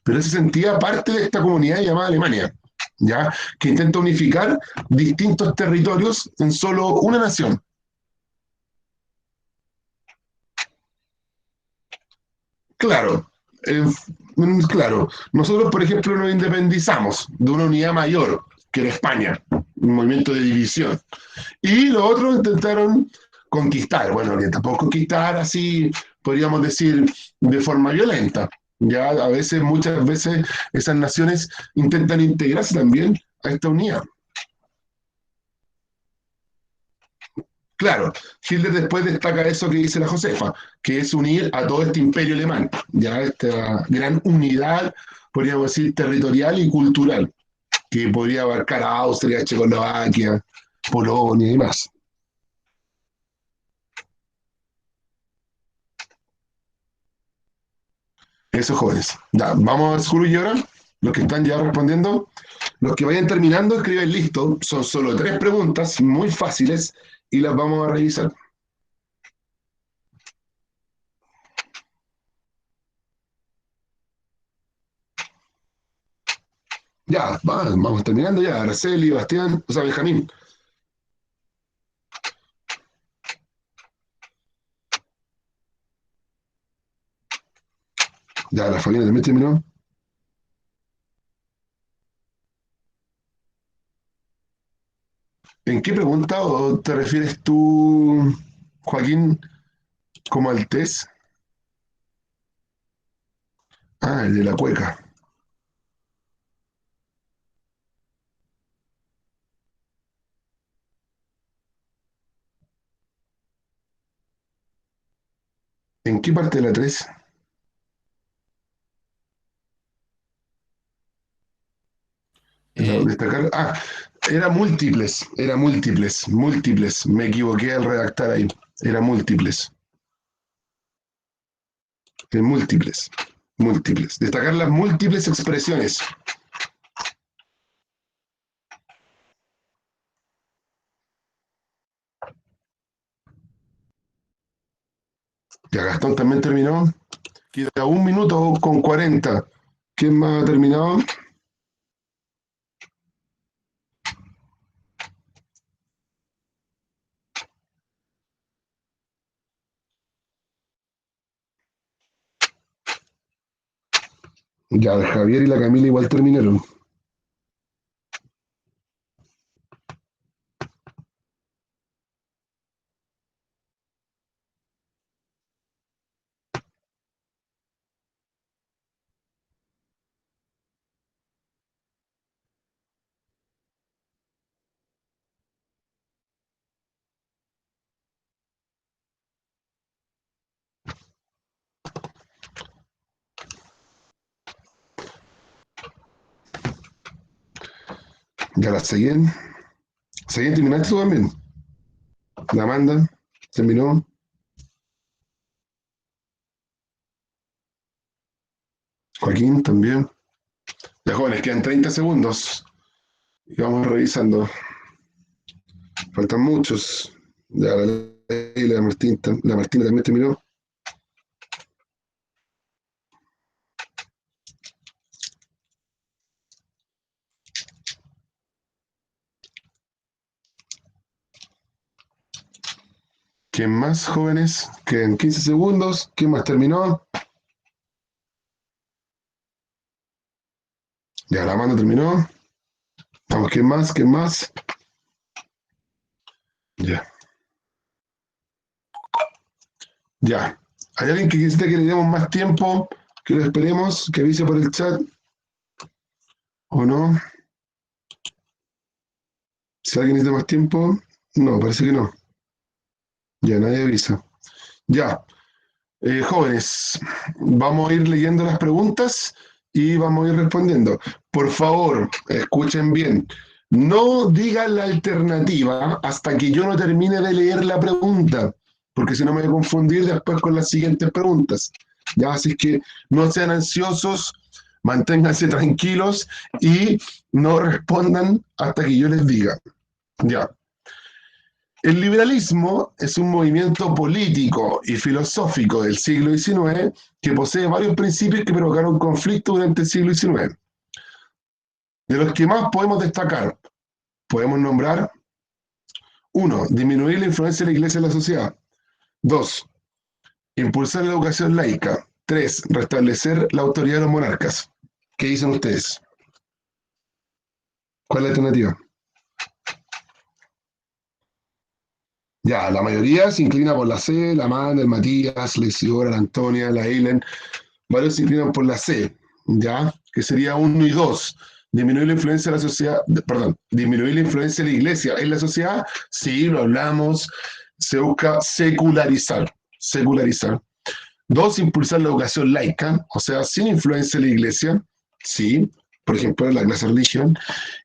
pero él se sentía parte de esta comunidad llamada Alemania, ya que intenta unificar distintos territorios en solo una nación. Claro, eh, claro. Nosotros, por ejemplo, nos independizamos de una unidad mayor, que era España, un movimiento de división. Y los otros intentaron conquistar, bueno, que tampoco conquistar así, podríamos decir, de forma violenta. Ya a veces, muchas veces, esas naciones intentan integrarse también a esta unidad. Claro, Hitler después destaca eso que dice la Josefa, que es unir a todo este imperio alemán, ya esta gran unidad, podríamos decir, territorial y cultural, que podría abarcar a Austria, Checoslovaquia, Polonia y más. Esos jóvenes. Ya, vamos a Zulu y ahora, los que están ya respondiendo. Los que vayan terminando, escriben listo. Son solo 3 preguntas, muy fáciles, y las vamos a revisar. Ya, vamos terminando ya. Araceli, Bastián, o sea, Benjamín. Ya, la Fabiana también terminó. ¿En qué pregunta o te refieres tú, Joaquín, como al test? Ah, el de la cueca. ¿En qué parte de la 3? Eh, Destacar. Ah, múltiples. Me equivoqué al redactar ahí. Era múltiples. Múltiples. Destacar las múltiples expresiones. Ya Gastón también terminó. Queda 1 minuto con 40. ¿Quién más ha terminado? Ya, el Javier y la Camila igual terminaron. Ya la seguían. ¿Seguían terminaste tú también? La Amanda terminó. Joaquín también. Ya jóvenes, quedan 30 segundos. Y vamos revisando. Faltan muchos. Ya la Martín, la Martina también terminó. ¿Quién más, jóvenes? Quedan 15 segundos. ¿Quién más terminó? Ya la mano terminó. Vamos, ¿quién más? ¿Quién más? Ya. Ya. ¿Hay alguien que quisiera que le demos más tiempo? Que lo esperemos, que avise por el chat. ¿O no? Si alguien necesita más tiempo, no, parece que no. Ya, nadie avisa. Ya, jóvenes, vamos a ir leyendo las preguntas y vamos a ir respondiendo. Por favor, escuchen bien. No digan la alternativa hasta que yo no termine de leer la pregunta, porque si no me voy a confundir después con las siguientes preguntas. Ya, así que no sean ansiosos, manténganse tranquilos y no respondan hasta que yo les diga. Ya. El liberalismo es un movimiento político y filosófico del siglo XIX que posee varios principios que provocaron conflictos durante el siglo XIX. De los que más podemos destacar, podemos nombrar: 1. Disminuir la influencia de la Iglesia en la sociedad. 2. Impulsar la educación laica. 3. Restablecer la autoridad de los monarcas. ¿Qué dicen ustedes? ¿Cuál es la alternativa? Ya, la mayoría se inclina por la C, la Amanda, el Matías, la Isidora, la Antonia, la Eileen. Varios se inclinan por la C, ¿ya? Que sería 1 y 2. Disminuir la influencia de la sociedad, perdón, disminuir la influencia de la iglesia en la sociedad. Sí, lo hablamos. Se busca secularizar. 2, impulsar la educación laica, o sea, sin influencia de la iglesia. Sí, por ejemplo, la clase religión.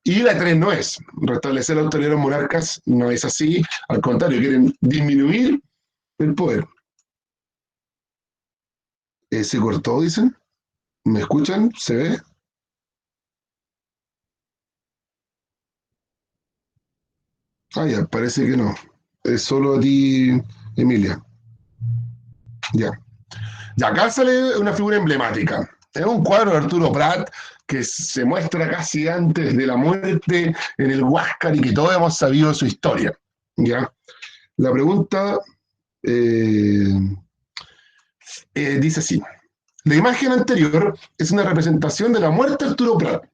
Y la 3 no es. Restablecer la autoridad de los monarcas no es así. Al contrario, quieren disminuir el poder. ¿Se cortó, dicen? ¿Me escuchan? ¿Se ve? Ah, ya, parece que no. Es solo a ti, Emilia. Ya. Y acá sale una figura emblemática. Es un cuadro de Arturo Prat que se muestra casi antes de la muerte en el Huáscar y que todos hemos sabido su historia. ¿Ya? La pregunta dice así. La imagen anterior es una representación de la muerte de Arturo Prat,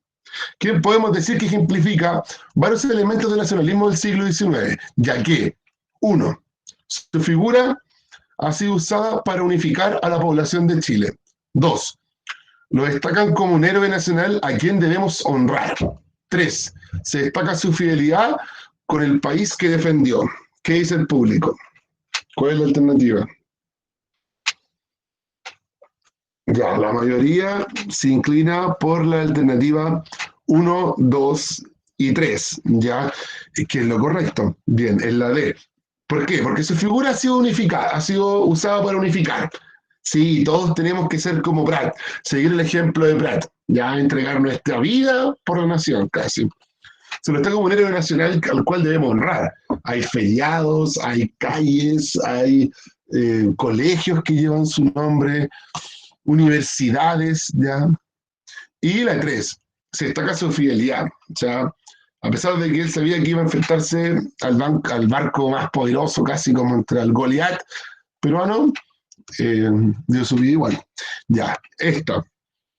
que podemos decir que ejemplifica varios elementos del nacionalismo del siglo XIX, ya que, 1, su figura ha sido usada para unificar a la población de Chile. 2, lo destacan como un héroe nacional a quien debemos honrar. 3, se destaca su fidelidad con el país que defendió. ¿Qué dice el público? ¿Cuál es la alternativa? Ya, la mayoría se inclina por la alternativa 1, 2 y 3, ¿ya? Que es lo correcto. Bien, es la D. ¿Por qué? Porque su figura ha sido unificada, ha sido usada para unificar. Sí, todos tenemos que ser como Prat, seguir el ejemplo de Prat, ya entregar nuestra vida por la nación, casi. Se lo está como un héroe nacional al cual debemos honrar. Hay feriados, hay calles, hay colegios que llevan su nombre, universidades, ¿ya? Y la 3, se destaca su fidelidad. O sea, a pesar de que él sabía que iba a enfrentarse al barco más poderoso, casi como contra el Goliat peruano, dio su vida igual. Ya, esta.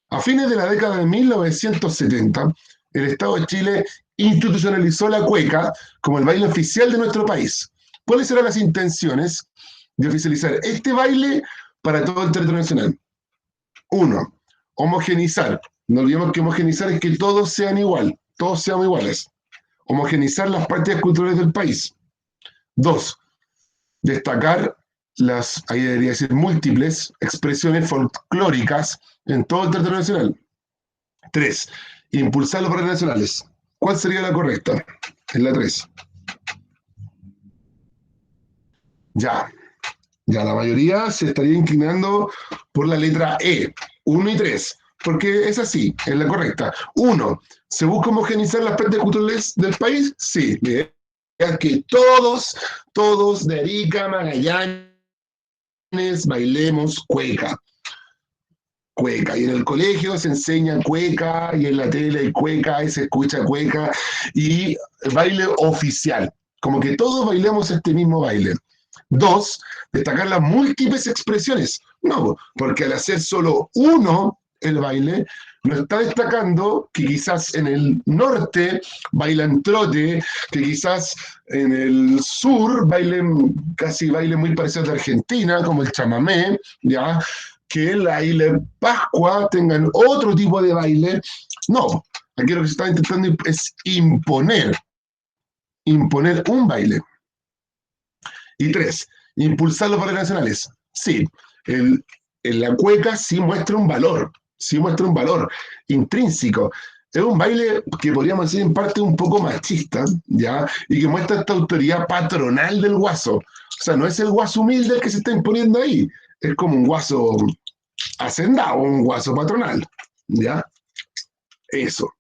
A fines de la década de 1970, el Estado de Chile institucionalizó la cueca como el baile oficial de nuestro país. ¿Cuáles eran las intenciones de oficializar este baile para todo el territorio nacional? 1, homogenizar. No olvidemos que homogenizar es que todos sean igual, todos seamos iguales. Homogenizar las prácticas culturales del país. 2, destacar las, ahí debería decir, múltiples expresiones folclóricas en todo el territorio nacional. 3, impulsar los valores nacionales. ¿Cuál sería la correcta? Es la 3. Ya la mayoría se estaría inclinando por la letra E, 1 y 3, porque es así, es la correcta. 1, ¿se busca homogenizar las prácticas culturales del país? Sí, la idea es que todos de Arica, Magallanes, bailemos cueca. Cueca, y en el colegio se enseña cueca, y en la tele hay cueca, y se escucha cueca, y baile oficial, como que todos bailemos este mismo baile. 2, destacar las múltiples expresiones. No, porque al hacer solo uno el baile, no está destacando que quizás en el norte bailan trote, que quizás en el sur casi bailen muy parecidos de Argentina, como el chamamé, ¿ya? Que en la isla de Pascua tengan otro tipo de baile. No, aquí lo que se está intentando es imponer imponer un baile. Y 3, impulsar los valores nacionales. Sí, la cueca sí muestra un valor intrínseco. Es un baile que podríamos decir en parte un poco machista, ¿ya? Y que muestra esta autoridad patronal del guaso. O sea, no es el guaso humilde el que se está imponiendo ahí, es como un guaso hacendado, un guaso patronal, ¿ya? Eso.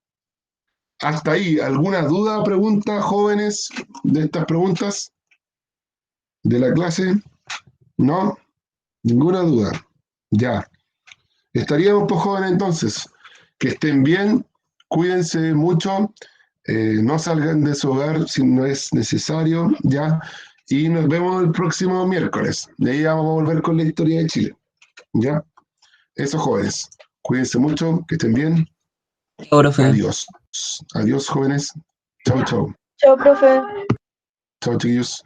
Hasta ahí, ¿alguna duda, pregunta, jóvenes, de estas preguntas de la clase? ¿No? Ninguna duda. Ya. Estaríamos, pues, jóvenes, entonces. Que estén bien, cuídense mucho, no salgan de su hogar si no es necesario, ya. Y nos vemos el próximo miércoles. De ahí ya vamos a volver con la historia de Chile. ¿Ya? Eso, jóvenes. Cuídense mucho, que estén bien. Chao, profe. Adiós. Adiós, jóvenes. Chao, chao. Chao, profe. Chao, chiquillos.